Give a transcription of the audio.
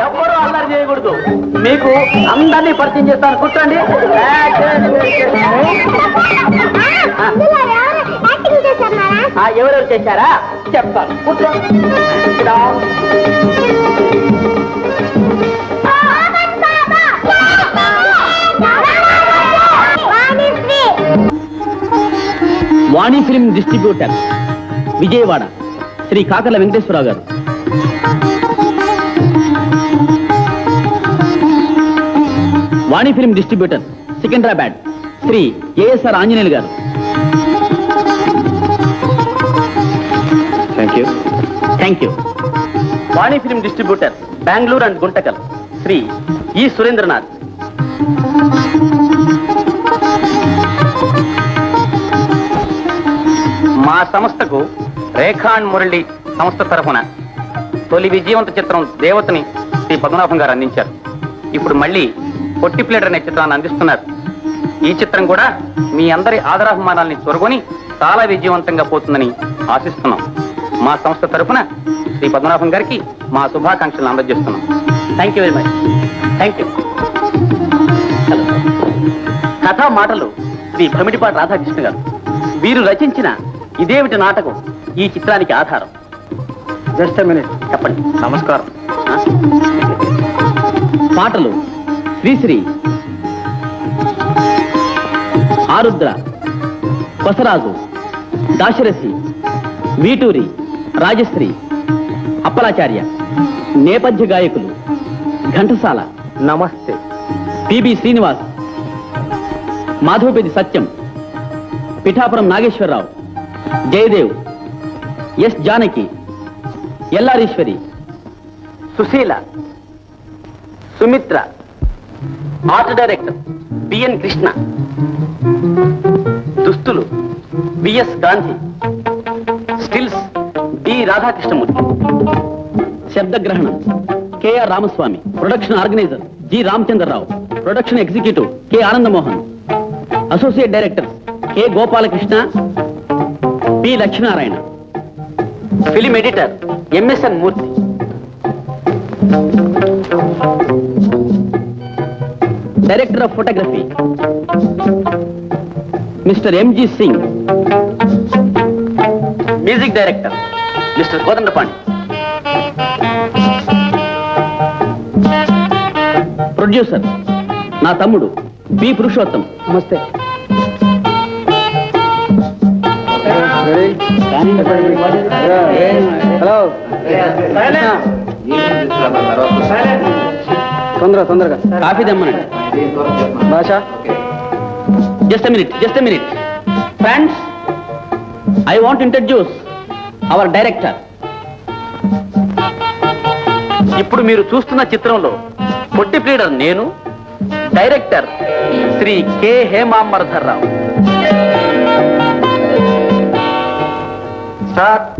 ఎవ్వరూ అల్లరి చేయకూడదు. మీకు అందరినీ పరిచయం చేస్తాను, కూర్చోండి. ఎవరెవరు చేశారా చెప్తాను, కూర్చోండి. వాణి ఫిల్మ్ డిస్ట్రిబ్యూటర్ విజయవాడ శ్రీ కాకర్ల వెంకటేశ్వరరావు గారు. Vani film distributor Secunderabad Shri ASR Anjaneyulu గారు. Thank you. Vani film distributor Bengaluru and Guntakal Shri E Surendranath. మా సంస్థకు రేఖాండ్ మురళి సంస్థ తరఫున తొలి విజయవంత చిత్రం దేవతని శ్రీ పద్మనాభం గారు అందించారు. ఇప్పుడు మళ్ళీ పొట్టి ప్లేటర్ అనే చిత్రాన్ని అందిస్తున్నారు. ఈ చిత్రం కూడా మీ అందరి ఆదరాభిమానాల్ని చొరగొని చాలా విజయవంతంగా పోతుందని ఆశిస్తున్నాం. మా సంస్థ తరఫున శ్రీ పద్మనాభం గారికి మా శుభాకాంక్షలను అందజేస్తున్నాం. Thank you very much. Thank you. కథా మాటలు శ్రీ భమిడిపాటి రాధాకృష్ణ గారు. వీరు రచించిన ఇదేమిటి నాటకం ఈ చిత్రానికి ఆధారం. జస్ట్ ఎ మినిట్ చెప్పండి. నమస్కారం. పాటలు శ్రీశ్రీ, ఆరుద్ర, కొసరాజు, దాశరథి, వీటూరి, రాజశ్రీ, అప్పలాచార్య. నేపథ్య గాయకులు ఘంటసాల, నమస్తే, PB Srinivas, Madhavapeddi Satyam, Pithapuram Nageswararao, Jayadev, S Janaki, L R Eswari, Susheela, Sumitra. Art director BN Krishna. దుస్తులు VS Gandhi. Stills D Radhakrishnamurthy. శబ్దగ్రహణం KR Ramaswamy. Production organiser G Ramachandrarao. Production executive K Anandamohan. Associate directors K Gopalakrishna, P Lakshminarayana. Film editor MSN Murthy. Director of photography mister MG Singh. Music director mister Kodandapani. Producer నా తమ్ముడు B Purushottam. నమస్తే. Hello. తొందరగా coffee తెమ్మనండి. భాష. Just a minute friends, I want introduce hour director. ఇప్పుడు మీరు చూస్తున్న చిత్రంలో పొట్టి pleader నేను, డైరెక్టర్ శ్రీ కె హేమాంబరధర్రావు. స్టార్ట్.